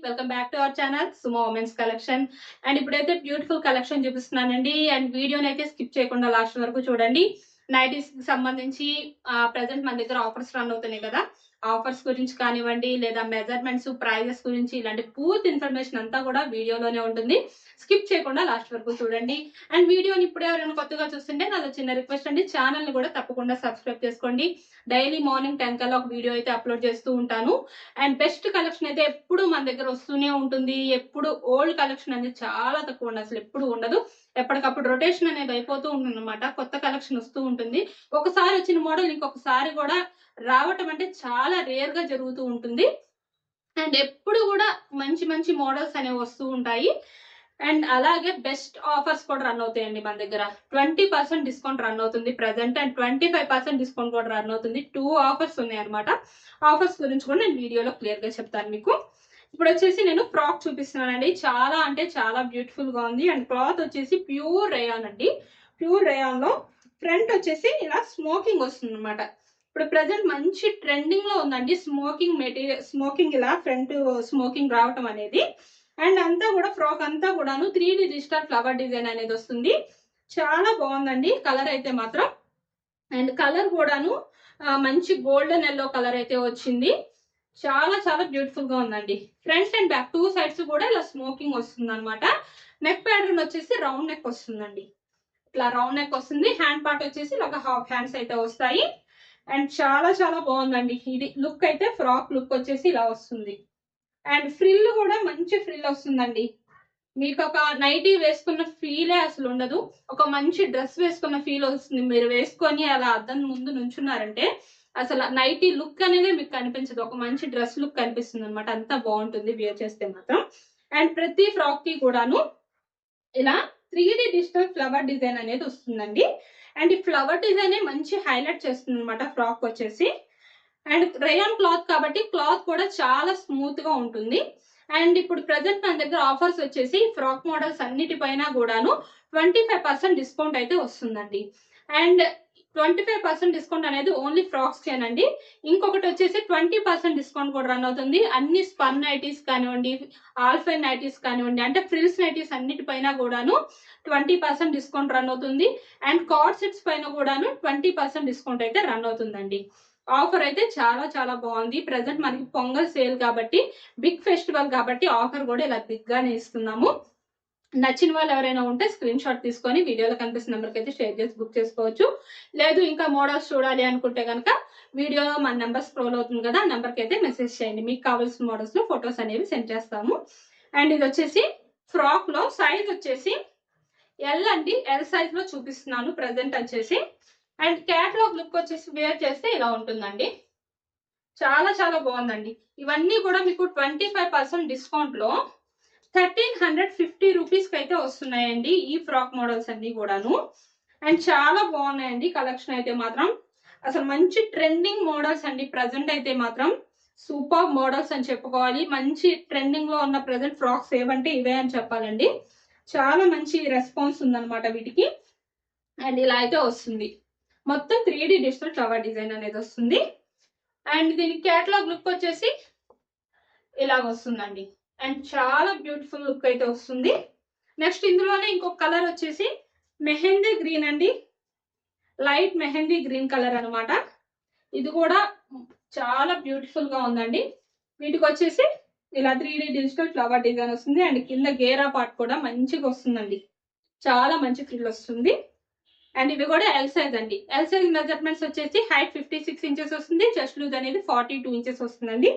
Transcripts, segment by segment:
Welcome back to our channel Sumo women's collection. And ఇప్పుడైతే beautiful collection చూపిస్తున్నానండి. And వీడియోని అయితే స్కిప్ చేయకుండా లాస్ట్ వరకు చూడండి. నైటీస్ కి సంబంధించి ప్రెసెంట్ మన దగ్గర ఆఫర్స్ రన్ అవుతున్నాయి కదా, ఆఫర్స్ గురించి కానివ్వండి లేదా మెజర్మెంట్స్ ప్రైజెస్ గురించి ఇలాంటి పూర్తి ఇన్ఫర్మేషన్ అంతా కూడా వీడియోలోనే ఉంటుంది. స్కిప్ చేయకుండా లాస్ట్ వరకు చూడండి. అండ్ వీడియోని ఇప్పుడే ఎవరైనా కొత్తగా చూస్తుంటే నాది చిన్న రిక్వెస్ట్ అండి, ఛానల్ ని కూడా తప్పకుండా సబ్స్క్రైబ్ చేసుకోండి. డైలీ మార్నింగ్ 10 కల్లా ఒక వీడియో అయితే అప్లోడ్ చేస్తూ ఉంటాను. అండ్ బెస్ట్ కలెక్షన్ అయితే ఎప్పుడు మన దగ్గర వస్తూనే ఉంటుంది. ఎప్పుడు ఓల్డ్ కలెక్షన్ అనేది చాలా తక్కువ ఉండదు, అసలు ఎప్పుడు ఉండదు. ఎప్పటికప్పుడు రొటేషన్ అనేది అయిపోతూ ఉంటుంది అనమాట, కొత్త కలెక్షన్ వస్తూ ఉంటుంది. ఒకసారి వచ్చిన మోడల్ ఇంకొకసారి కూడా రావటం అంటే చాలా రేర్ గా జరుగుతూ ఉంటుంది. అండ్ ఎప్పుడు కూడా మంచి మంచి మోడల్స్ అనేవి వస్తూ ఉంటాయి. అండ్ అలాగే బెస్ట్ ఆఫర్స్ కూడా రన్ అవుతాయండి మన దగ్గర. 20% డిస్కౌంట్ రన్ అవుతుంది ప్రెసెంట్, అండ్ 25% డిస్కౌంట్ కూడా రన్ అవుతుంది. 2 ఆఫర్స్ ఉన్నాయి అనమాట. ఆఫర్స్ గురించి కూడా నేను వీడియోలో క్లియర్ గా చెప్తాను మీకు. ఇప్పుడు వచ్చేసి నేను ఫ్రాక్ చూపిస్తున్నానండి. చాలా అంటే చాలా బ్యూటిఫుల్ గా ఉంది. అండ్ క్లాత్ వచ్చేసి ప్యూర్ రేయాన్ అండి. ప్యూర్ రేయాన్ లో ఫ్రంట్ వచ్చేసి ఇలా స్మోకింగ్ వస్తుంది అనమాట. ఇప్పుడు ప్రెసెంట్ మంచి ట్రెండింగ్ లో ఉందండి స్మోకింగ్ మెటీరియల్, స్మోకింగ్ ఇలా ఫ్రంట్ స్మోకింగ్ రావటం అనేది. అండ్ అంతా కూడా ఫ్రాక్ అంతా కూడాను 3D డిజిటల్ ఫ్లవర్ డిజైన్ అనేది వస్తుంది. చాలా బాగుందండి కలర్ అయితే మాత్రం. అండ్ కలర్ కూడాను మంచి గోల్డెన్ ఎల్లో కలర్ అయితే వచ్చింది. చాలా చాలా బ్యూటిఫుల్ గా ఉందండి. ఫ్రంట్ అండ్ బ్యాక్ 2 సైడ్స్ కూడా ఇలా స్మోకింగ్ వస్తుంది అనమాట. నెక్ ప్యాటర్న్ వచ్చేసి రౌండ్ నెక్ వస్తుందండి. ఇట్లా రౌండ్ నెక్ వస్తుంది. హ్యాండ్ పార్ట్ వచ్చేసి ఇలాగ హాఫ్ హ్యాండ్స్ అయితే వస్తాయి. అండ్ చాలా చాలా బాగుందండి. ఇది లుక్ అయితే ఫ్రాక్ లుక్ వచ్చేసి ఇలా వస్తుంది. అండ్ ఫ్రిల్ కూడా మంచి ఫ్రిల్ వస్తుందండి. మీకు ఒక నైటీ వేసుకున్న ఫీలే అసలు ఉండదు, ఒక మంచి డ్రెస్ వేసుకున్న ఫీల్ వస్తుంది. మీరు వేసుకొని అలా అద్దం ముందు నుంచున్నారంటే అసలు నైటీ లుక్ అనేది మీకు కనిపించదు, ఒక మంచి డ్రెస్ లుక్ కనిపిస్తుంది అనమాట. అంతా బాగుంటుంది వేర్ చేస్తే మాత్రం. అండ్ ప్రతి ఫ్రాక్ కి కూడాను ఇలా 3D డిజిటల్ ఫ్లవర్ డిజైన్ అనేది వస్తుందండి. అండ్ ఈ ఫ్లవర్ డిజైన్ మంచి హైలైట్ చేస్తుంది అనమాట ఫ్రాక్ వచ్చేసి. అండ్ రేయాన్ క్లాత్ కాబట్టి క్లాత్ కూడా చాలా స్మూత్ గా ఉంటుంది. అండ్ ఇప్పుడు ప్రెసెంట్ మన దగ్గర ఆఫర్స్ వచ్చేసి ఫ్రాక్ మోడల్స్ అన్నిటిపైన కూడాను 25% డిస్కౌంట్ అయితే వస్తుందండి. అండ్ 25% డిస్కౌంట్ అనేది ఓన్లీ ఫ్రాక్స్ కేనండి. ఇంకొకటి వచ్చేసి 20% డిస్కౌంట్ కూడా రన్ అవుతుంది. అన్ని స్పన్ నైటీస్ కానివ్వండి, ఆల్ఫైన్ నైటీస్ కానివ్వండి, అంటే ఫ్రిల్స్ నైటీస్ అన్నిటిపైన కూడాను 20% డిస్కౌంట్ రన్ అవుతుంది. అండ్ కార్డ్ సెట్స్ పైన కూడాను 20% డిస్కౌంట్ అయితే రన్ అవుతుందండి. ఆఫర్ అయితే చాలా చాలా బాగుంది. ప్రెసెంట్ మనకి పొంగల్ సేల్ కాబట్టి, బిగ్ ఫెస్టివల్ కాబట్టి ఆఫర్ కూడా ఇలా బిగ్ గానే ఇస్తున్నాము. నచ్చిన వాళ్ళు ఎవరైనా ఉంటే స్క్రీన్ షాట్ తీసుకొని వీడియోలో కనిపిస్తున్న నెంబర్కి అయితే షేర్ చేసి బుక్ చేసుకోవచ్చు. లేదు ఇంకా మోడల్స్ చూడాలి అనుకుంటే కనుక వీడియోలో మన నెంబర్ స్క్రోల్ అవుతుంది కదా, ఆ నెంబర్కి అయితే మెసేజ్ చేయండి. మీకు కావాల్సిన మోడల్స్ లో ఫొటోస్ అనేవి సెండ్ చేస్తాము. అండ్ ఇది వచ్చేసి ఫ్రాక్ లో సైజ్ వచ్చేసి ఎల్ అండి. ఎల్ సైజ్ లో చూపిస్తున్నాను ప్రెసెంట్ వచ్చేసి. అండ్ క్యాటలాగ్ లుక్ వచ్చేసి వేర్ చేస్తే ఇలా ఉంటుందండి. చాలా చాలా బాగుందండి. ఇవన్నీ కూడా మీకు 25% డిస్కౌంట్ లో 1350 రూపీస్ కి అయితే వస్తున్నాయండి ఈ ఫ్రాక్ మోడల్స్ అన్ని కూడాను. అండ్ చాలా బాగున్నాయండి కలెక్షన్ అయితే మాత్రం. అసలు మంచి ట్రెండింగ్ మోడల్స్ అండి. ప్రెసెంట్ అయితే మాత్రం సూపర్ మోడల్స్ అని చెప్పుకోవాలి. మంచి ట్రెండింగ్ లో ఉన్న ప్రెసెంట్ ఫ్రాక్స్ ఏవంటే ఇవే అని చెప్పాలండి. చాలా మంచి రెస్పాన్స్ ఉందన్నమాట వీటికి. అండ్ ఇలా అయితే వస్తుంది మొత్తం 3D డిజిటల్ ఫ్లవర్ డిజైన్ అనేది వస్తుంది. అండ్ దీని కేటలాగ్ లుక్ వచ్చేసి ఇలా వస్తుందండి. అండ్ చాలా బ్యూటిఫుల్ లుక్ అయితే వస్తుంది. నెక్స్ట్ ఇందులోనే ఇంకొక కలర్ వచ్చేసి మెహందీ గ్రీన్ అండి. లైట్ మెహందీ గ్రీన్ కలర్ అనమాట. ఇది కూడా చాలా బ్యూటిఫుల్ గా ఉందండి. వీటికి వచ్చేసి ఇలా 3D డిజిటల్ ఫ్లవర్ డిజైన్ వస్తుంది. అండ్ కింద గేరా పార్ట్ కూడా మంచిగా వస్తుందండి. చాలా మంచి ఫ్రిల్ వస్తుంది. అండ్ ఇవి కూడా ఎల్ సైజ్ అండి. ఎల్ సైజ్ మెజర్మెంట్స్ వచ్చేసి హైట్ 56 ఇంచెస్ వస్తుంది, చెస్ట్ లూజ్ అనేది 42 ఇంచెస్ వస్తుందండి.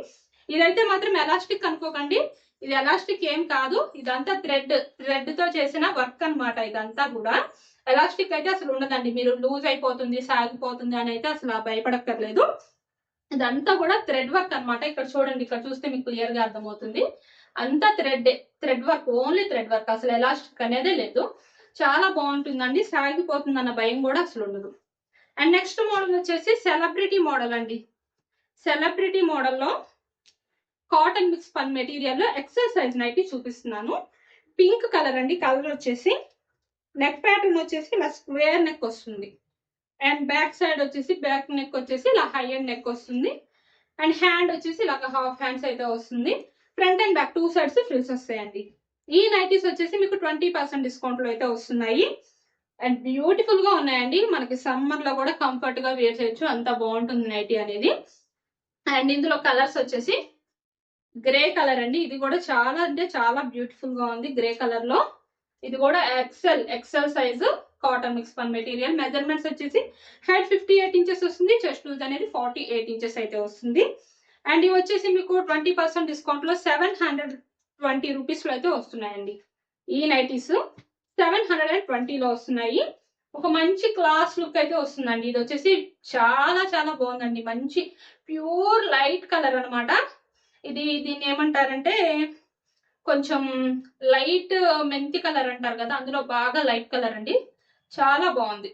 ఇదైతే మాత్రం ఎలాస్టిక్ అనుకోకండి, ఇది ఎలాస్టిక్ ఏం కాదు, ఇదంతా థ్రెడ్ తో చేసిన వర్క్ అనమాట. ఇదంతా కూడా ఎలాస్టిక్ అయితే అసలు ఉండదండి. మీరు లూజ్ అయిపోతుంది సాగిపోతుంది అని అయితే అసలు భయపడక్కర్లేదు. ఇదంతా కూడా థ్రెడ్ వర్క్ అనమాట. ఇక్కడ చూడండి, ఇక్కడ చూస్తే మీకు క్లియర్ గా అర్థమవుతుంది. అంతా thread work, only thread work, అసలు ఎలాస్టిక్ అనేదే లేదు. చాలా బాగుంటుందండి, సాగిపోతుంది అన్న భయం కూడా అసలు ఉండదు. అండ్ నెక్స్ట్ మోడల్ వచ్చేసి సెలబ్రిటీ మోడల్ అండి. సెలబ్రిటీ మోడల్లో కాటన్ మిక్స్ పన్ మెటీరియల్ లో ఎక్సెల్ సైజ్ నైటీ చూపిస్తున్నాను. పింక్ కలర్ అండి. కలర్ వచ్చేసి నెక్ ప్యాటర్న్ వచ్చేసి ఇలా స్క్వేర్ నెక్ వస్తుంది. అండ్ బ్యాక్ సైడ్ వచ్చేసి బ్యాక్ నెక్ వచ్చేసి ఇలా హై అండ్ నెక్ వస్తుంది. అండ్ హ్యాండ్ వచ్చేసి ఇలా హాఫ్ హ్యాండ్స్ అయితే వస్తుంది. Front and back 2 sides frills వస్తాయండి. ఈ నైటీస్ వచ్చేసి మీకు 20% డిస్కౌంట్ లో అయితే వస్తున్నాయి. అండ్ బ్యూటిఫుల్ గా ఉన్నాయండి. మనకి సమ్మర్ లో కూడా కంఫర్ట్ గా వేర్ చేయొచ్చు, అంత బాగుంటుంది నైటీ అనేది. అండ్ ఇందులో కలర్స్ వచ్చేసి గ్రే కలర్ అండి. ఇది కూడా చాలా అంటే చాలా బ్యూటిఫుల్ గా ఉంది గ్రే కలర్ లో. ఇది కూడా ఎక్సెల్ సైజు కాటన్ మిక్స్ పన్ మెటీరియల్. మెజర్మెంట్స్ వచ్చేసి హైట్ 58 ఇంచెస్ వస్తుంది, చెస్ట్ లూజ్ అనేది 48 ఇంచెస్ అయితే వస్తుంది. అండ్ ఇవి వచ్చేసి మీకు 20% డిస్కౌంట్ లో 720 రూపీస్ లో అయితే వస్తున్నాయండి. ఈ నైటీస్ 720 లో వస్తున్నాయి. ఒక మంచి క్లాస్ లుక్ అయితే వస్తుందండి. ఇది వచ్చేసి చాలా చాలా బాగుందండి. మంచి ప్యూర్ లైట్ కలర్ అన్నమాట. దీన్ని ఏమంటారంటే కొంచెం లైట్ మెంతి కలర్ అంటారు కదా, అందులో బాగా లైట్ కలర్ అండి. చాలా బాగుంది.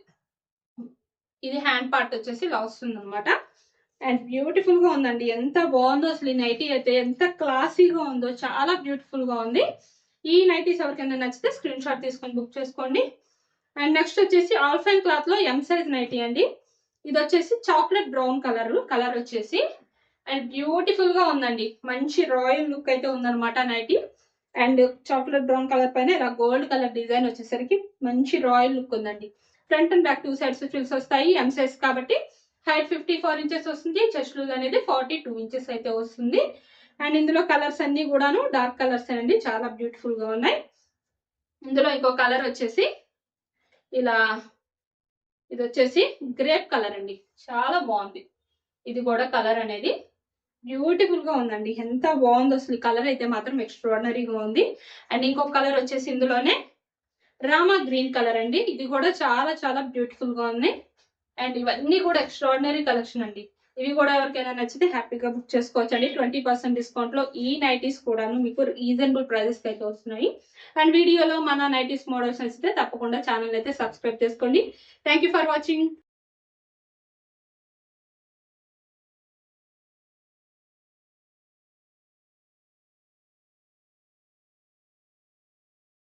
ఇది హ్యాండ్ పార్ట్ వచ్చేసి ఇలా వస్తుంది అనమాట. అండ్ బ్యూటిఫుల్ గా ఉందండి. ఎంత బాగుందో అసలు ఈ నైటీ అయితే, ఎంత క్లాసీగా ఉందో, చాలా బ్యూటిఫుల్ గా ఉంది. ఈ నైటీస్ ఎవరికైనా నచ్చితే స్క్రీన్ షాట్ తీసుకొని బుక్ చేసుకోండి. అండ్ నెక్స్ట్ వచ్చేసి ఆల్ఫైన్ క్లాత్ లో ఎం సైజ్ నైటీ అండి. ఇది వచ్చేసి చాక్లెట్ బ్రౌన్ కలర్ వచ్చేసి. అండ్ బ్యూటిఫుల్ గా ఉందండి. మంచి రాయల్ లుక్ అయితే ఉందన్నమాట nighty. And chocolate brown colour పైన ఇలా గోల్డ్ కలర్ డిజైన్ వచ్చేసరికి మంచి రాయల్ లుక్ ఉందండి. Front and back 2 sides frills వస్తాయి. ఎం సైజ్ కాబట్టి హైట్ 54 ఇంచెస్ వస్తుంది, చెస్ట్ లూజ్ అనేది 42 ఇంచెస్ అయితే వస్తుంది. అండ్ ఇందులో కలర్స్ అన్ని కూడాను డార్క్ కలర్స్ అండి, చాలా బ్యూటిఫుల్ గా ఉన్నాయి. ఇందులో ఇంకో కలర్ వచ్చేసి ఇలా, ఇది వచ్చేసి గ్రేప్ కలర్ అండి. చాలా బాగుంది. ఇది కూడా కలర్ అనేది బ్యూటిఫుల్ గా ఉందండి. ఎంత బాగుందో అసలు. కలర్ అయితే మాత్రం ఎక్స్ట్రాడినరీగా ఉంది. అండ్ ఇంకొక కలర్ వచ్చేసి ఇందులోనే రామా గ్రీన్ కలర్ అండి. ఇది కూడా చాలా చాలా బ్యూటిఫుల్ గా ఉంది. అండ్ ఇవన్నీ కూడా ఎక్స్ట్రాడినరీ కలెక్షన్ అండి. ఇవి కూడా ఎవరికైనా నచ్చితే హ్యాపీగా బుక్ చేసుకోవచ్చు అండి. 20% డిస్కౌంట్ లో ఈ నైటీస్ కూడాను మీకు రీజనబుల్ ప్రైజెస్ అయితే వస్తున్నాయి. అండ్ వీడియోలో మన నైటీస్ మోడల్స్ నచ్చితే తప్పకుండా ఛానల్ అయితే సబ్స్క్రైబ్ చేసుకోండి. Thank for watching.